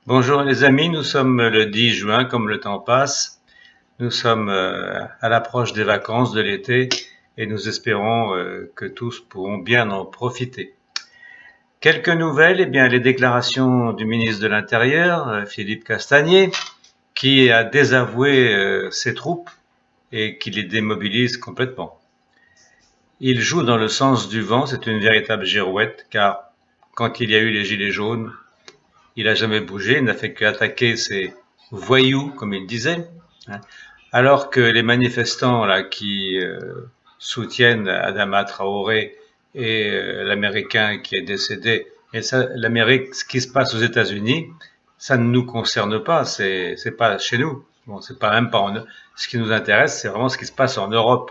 Bonjour les amis, nous sommes le 10 juin, comme le temps passe. Nous sommes à l'approche des vacances de l'été et nous espérons que tous pourront bien en profiter. Quelques nouvelles, les déclarations du ministre de l'Intérieur, Philippe Castagnier, qui a désavoué ses troupes et qui les démobilise complètement. Il joue dans le sens du vent, c'est une véritable girouette, car quand il y a eu les gilets jaunes, il n'a jamais bougé, il n'a fait qu'attaquer ces voyous, comme il disait, alors que les manifestants là qui soutiennent Adama Traoré et l'Américain qui est décédé, et ça, l'Amérique, ce qui se passe aux États-Unis, ça ne nous concerne pas, c'est pas chez nous. Bon, c'est pas même pas ce qui nous intéresse, c'est vraiment ce qui se passe en Europe.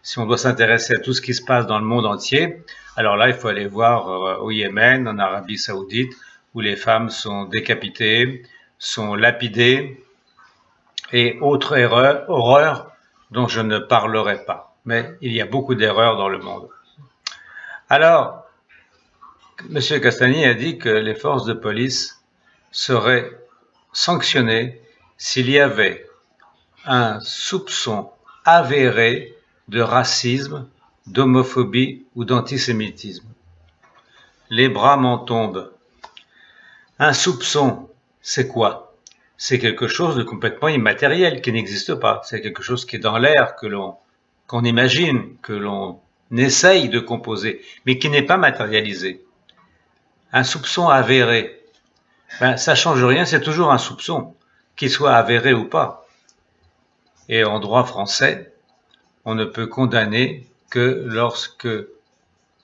Si on doit s'intéresser à tout ce qui se passe dans le monde entier, alors là, il faut aller voir au Yémen, en Arabie Saoudite, où les femmes sont décapitées, sont lapidées, et autres horreurs dont je ne parlerai pas. Mais il y a beaucoup d'erreurs dans le monde. Alors, M. Castagnier a dit que les forces de police seraient sanctionnées s'il y avait un soupçon avéré de racisme, d'homophobie ou d'antisémitisme. Les bras m'en tombent. Un soupçon, c'est quoi? C'est quelque chose de complètement immatériel, qui n'existe pas. C'est quelque chose qui est dans l'air, qu'on imagine, que l'on essaye de composer, mais qui n'est pas matérialisé. Un soupçon avéré, ça change rien, c'est toujours un soupçon, qu'il soit avéré ou pas. Et en droit français, on ne peut condamner que lorsque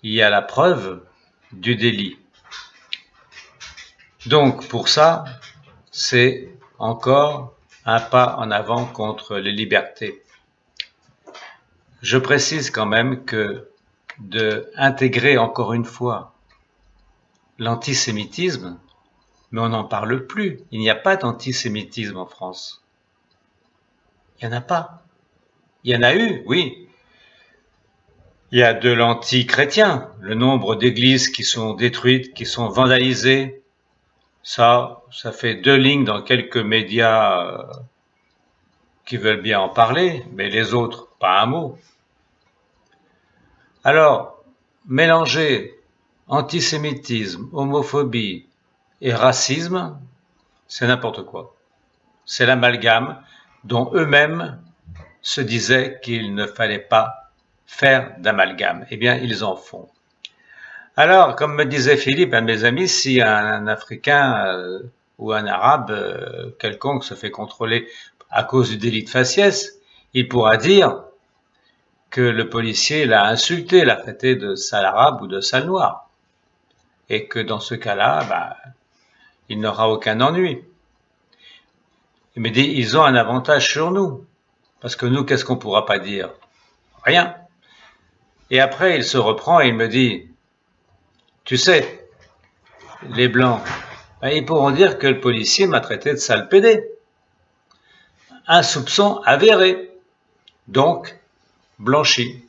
il y a la preuve du délit. Donc pour ça, c'est encore un pas en avant contre les libertés. Je précise quand même que d'intégrer encore une fois l'antisémitisme, mais on n'en parle plus. Il n'y a pas d'antisémitisme en France. Il n'y en a pas. Il y en a eu, oui. Il y a de l'anti-chrétien, le nombre d'églises qui sont détruites, qui sont vandalisées. Ça fait 2 lignes dans quelques médias qui veulent bien en parler, mais les autres, pas un mot. Alors, mélanger antisémitisme, homophobie et racisme, c'est n'importe quoi. C'est l'amalgame dont eux-mêmes se disaient qu'il ne fallait pas faire d'amalgame. Eh bien, ils en font. Alors, comme me disait Philippe, un de mes amis, si un Africain ou un Arabe quelconque se fait contrôler à cause du délit de faciès, il pourra dire que le policier l'a insulté, l'a traité de sale arabe ou de sale noir. Et que dans ce cas-là, il n'aura aucun ennui. Il me dit, ils ont un avantage sur nous. Parce que nous, qu'est-ce qu'on pourra pas dire? Rien. Et après, il se reprend et il me dit, tu sais, les Blancs, ils pourront dire que le policier m'a traité de sale pédé. Un soupçon avéré. Donc, blanchi.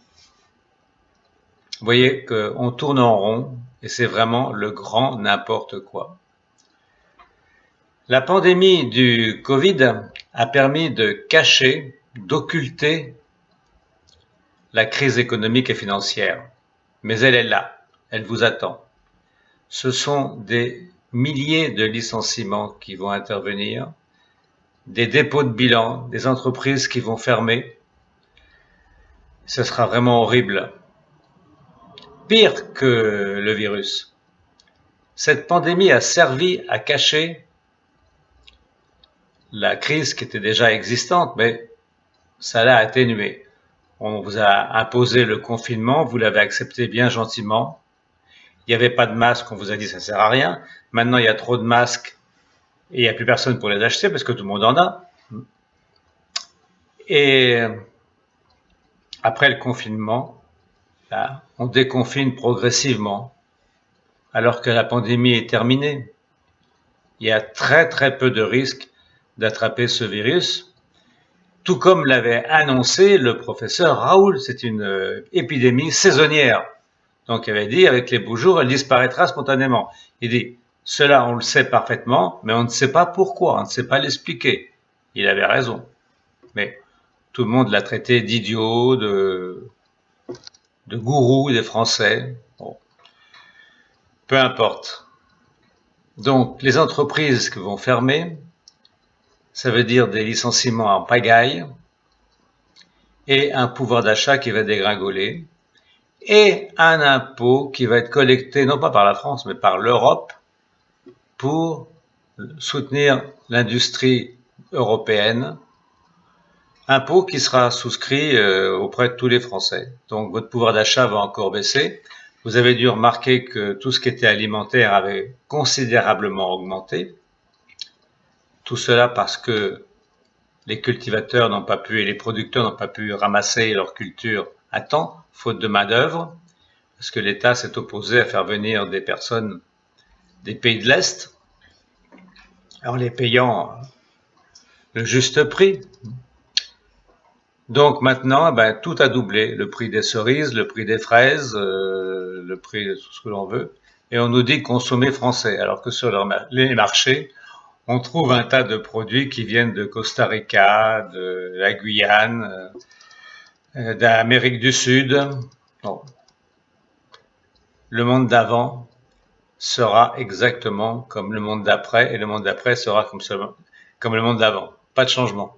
Vous voyez qu'on tourne en rond et c'est vraiment le grand n'importe quoi. La pandémie du Covid a permis de cacher, d'occulter la crise économique et financière. Mais elle est là, elle vous attend. Ce sont des milliers de licenciements qui vont intervenir, des dépôts de bilan, des entreprises qui vont fermer. Ce sera vraiment horrible. Pire que le virus. Cette pandémie a servi à cacher la crise qui était déjà existante, mais ça l'a atténuée. On vous a imposé le confinement, vous l'avez accepté bien gentiment. Il n'y avait pas de masque, on vous a dit ça sert à rien. Maintenant, il y a trop de masques et il n'y a plus personne pour les acheter parce que tout le monde en a. Et après le confinement, là, on déconfine progressivement alors que la pandémie est terminée. Il y a très très peu de risques d'attraper ce virus, tout comme l'avait annoncé le professeur Raoult. C'est une épidémie saisonnière. Donc il avait dit, avec les beaux jours, elle disparaîtra spontanément. Il dit, Cela, on le sait parfaitement, mais on ne sait pas pourquoi, on ne sait pas l'expliquer. Il avait raison. Mais tout le monde l'a traité d'idiot, de gourou des Français. Bon. Peu importe. Donc, les entreprises qui vont fermer, ça veut dire des licenciements en pagaille et un pouvoir d'achat qui va dégringoler et un impôt qui va être collecté non pas par la France mais par l'Europe pour soutenir l'industrie européenne, impôt qui sera souscrit auprès de tous les Français. Donc votre pouvoir d'achat va encore baisser. Vous avez dû remarquer que tout ce qui était alimentaire avait considérablement augmenté. Tout cela parce que les cultivateurs n'ont pas pu et les producteurs n'ont pas pu ramasser leur culture à temps, faute de main-d'œuvre, parce que l'État s'est opposé à faire venir des personnes des pays de l'Est, en les payant le juste prix. Donc maintenant, tout a doublé, le prix des cerises, le prix des fraises, le prix de tout ce que l'on veut, et on nous dit consommer français, alors que sur les marchés, on trouve un tas de produits qui viennent de Costa Rica, de la Guyane, d'Amérique du Sud. Bon. Le monde d'avant sera exactement comme le monde d'après, et le monde d'après sera comme le monde d'avant. Pas de changement.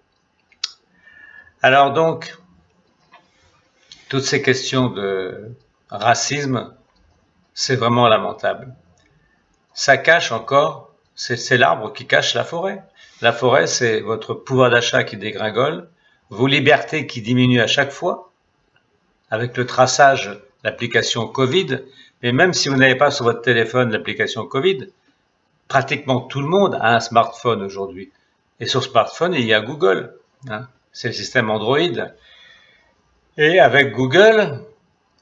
Alors donc, toutes ces questions de racisme, c'est vraiment lamentable. Ça cache encore, c'est l'arbre qui cache la forêt. La forêt, c'est votre pouvoir d'achat qui dégringole, vos libertés qui diminuent à chaque fois, avec le traçage, l'application Covid. Mais même si vous n'avez pas sur votre téléphone l'application Covid, pratiquement tout le monde a un smartphone aujourd'hui. Et sur smartphone, il y a Google. Hein, c'est le système Android. Et avec Google,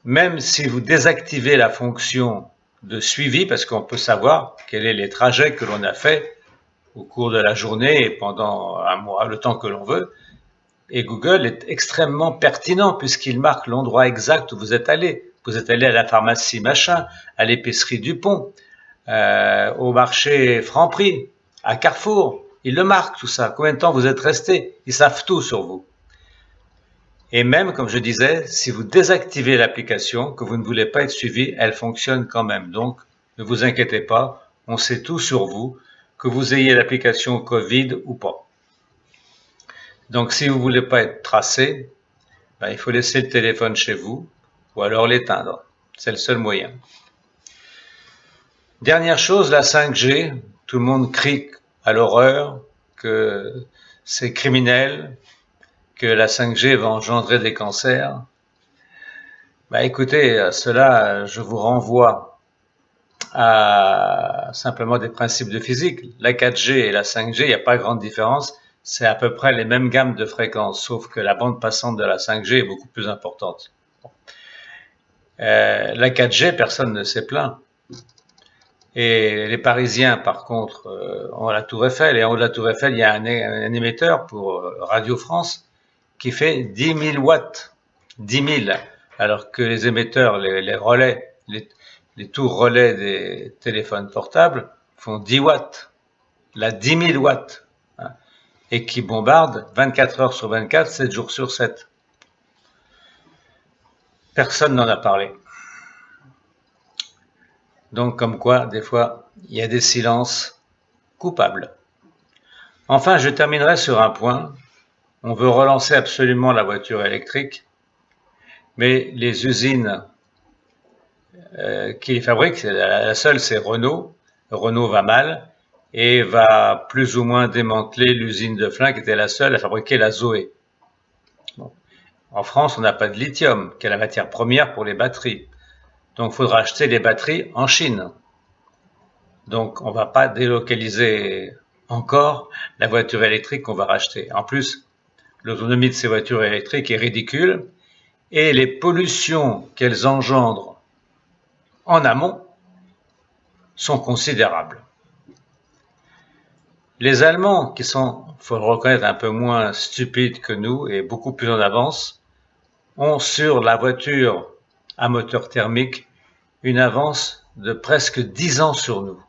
même si vous désactivez la fonction de suivi, parce qu'on peut savoir quels sont les trajets que l'on a fait au cours de la journée et pendant un mois, le temps que l'on veut, et Google est extrêmement pertinent puisqu'il marque l'endroit exact où vous êtes allé. Vous êtes allé à la pharmacie machin, à l'épicerie Dupont, au marché Franprix, à Carrefour. Il le marque tout ça. Combien de temps vous êtes resté? Ils savent tout sur vous. Et même, comme je disais, si vous désactivez l'application, que vous ne voulez pas être suivi, elle fonctionne quand même. Donc, ne vous inquiétez pas, on sait tout sur vous, que vous ayez l'application Covid ou pas. Donc, si vous ne voulez pas être tracé, il faut laisser le téléphone chez vous ou alors l'éteindre. C'est le seul moyen. Dernière chose, la 5G. Tout le monde crie à l'horreur que c'est criminel, que la 5G va engendrer des cancers. Écoutez, cela, je vous renvoie à simplement des principes de physique. La 4G et la 5G, il n'y a pas grande différence. C'est à peu près les mêmes gammes de fréquences, sauf que la bande passante de la 5G est beaucoup plus importante. La 4G, personne ne s'est plaint. Et les Parisiens, par contre, ont la Tour Eiffel. Et en haut de la Tour Eiffel, il y a un émetteur pour Radio France qui fait 10 000 watts. 10 000. Alors que les émetteurs, les relais, les tours relais des téléphones portables font 10 watts. Là, 10 000 watts. Hein, et qui bombardent 24 heures sur 24, 7 jours sur 7. Personne n'en a parlé. Donc, comme quoi, des fois, il y a des silences coupables. Enfin, je terminerai sur un point. On veut relancer absolument la voiture électrique, mais les usines qui les fabriquent, la seule, c'est Renault. Renault va mal et va plus ou moins démanteler l'usine de Flins, qui était la seule à fabriquer la Zoé. Bon. En France, on n'a pas de lithium, qui est la matière première pour les batteries. Donc, il faudra acheter les batteries en Chine. Donc, on ne va pas délocaliser encore la voiture électrique qu'on va racheter. En plus, l'autonomie de ces voitures électriques est ridicule et les pollutions qu'elles engendrent en amont sont considérables. Les Allemands, qui sont, il faut le reconnaître, un peu moins stupides que nous et beaucoup plus en avance, ont sur la voiture à moteur thermique une avance de presque 10 ans sur nous.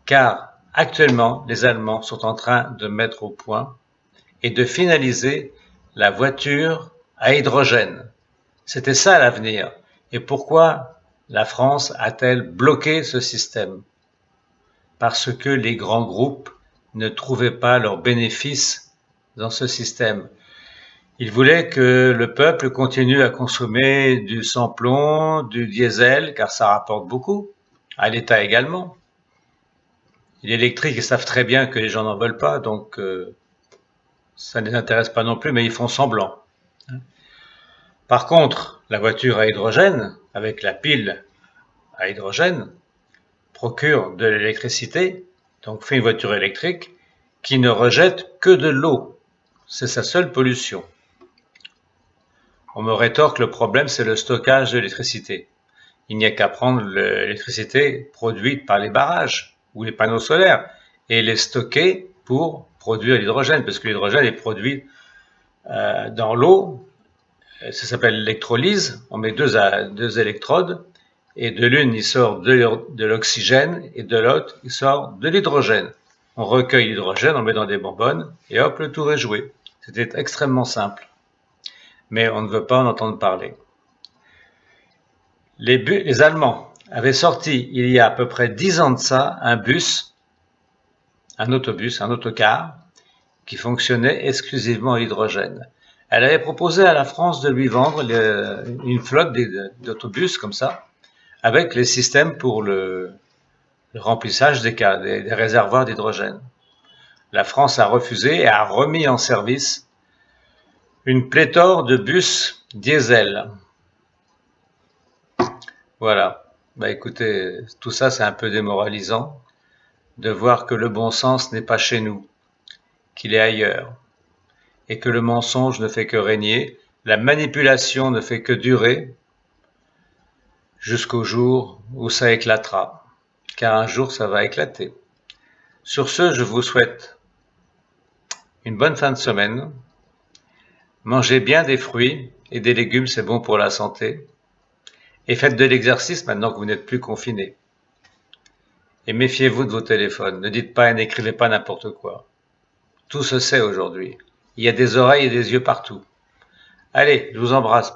car actuellement, les Allemands sont en train de mettre au point et de finaliser la voiture à hydrogène. C'était ça l'avenir. Et pourquoi la France a-t-elle bloqué ce système? Parce que les grands groupes ne trouvaient pas leurs bénéfices dans ce système. Ils voulaient que le peuple continue à consommer du sans-plomb, du diesel, car ça rapporte beaucoup, à l'État également. L'électrique, ils savent très bien que les gens n'en veulent pas, donc ça ne les intéresse pas non plus, mais ils font semblant. Par contre, la voiture à hydrogène, avec la pile à hydrogène, procure de l'électricité, donc fait une voiture électrique qui ne rejette que de l'eau. C'est sa seule pollution. On me rétorque, le problème, c'est le stockage de l'électricité. Il n'y a qu'à prendre l'électricité produite par les barrages ou les panneaux solaires et les stocker pour produire l'hydrogène, parce que l'hydrogène est produit dans l'eau. Ça s'appelle l'électrolyse. On met deux électrodes et de l'une, il sort de l'oxygène et de l'autre, il sort de l'hydrogène. On recueille l'hydrogène, on le met dans des bonbonnes et hop, le tour est joué. C'était extrêmement simple. Mais on ne veut pas en entendre parler. Les Allemands avaient sorti, il y a à peu près 10 ans de ça, un autocar, qui fonctionnait exclusivement à l'hydrogène. Elle avait proposé à la France de lui vendre une flotte d'autobus comme ça, avec les systèmes pour le remplissage des réservoirs d'hydrogène. La France a refusé et a remis en service une pléthore de bus diesel. Voilà. Bah écoutez, tout ça c'est un peu démoralisant de voir que le bon sens n'est pas chez nous, qu'il est ailleurs, et que le mensonge ne fait que régner, la manipulation ne fait que durer jusqu'au jour où ça éclatera, car un jour ça va éclater. Sur ce, je vous souhaite une bonne fin de semaine. Mangez bien des fruits et des légumes, c'est bon pour la santé. Et faites de l'exercice maintenant que vous n'êtes plus confinés. Et méfiez-vous de vos téléphones. Ne dites pas et n'écrivez pas n'importe quoi. Tout se sait aujourd'hui. Il y a des oreilles et des yeux partout. Allez, je vous embrasse.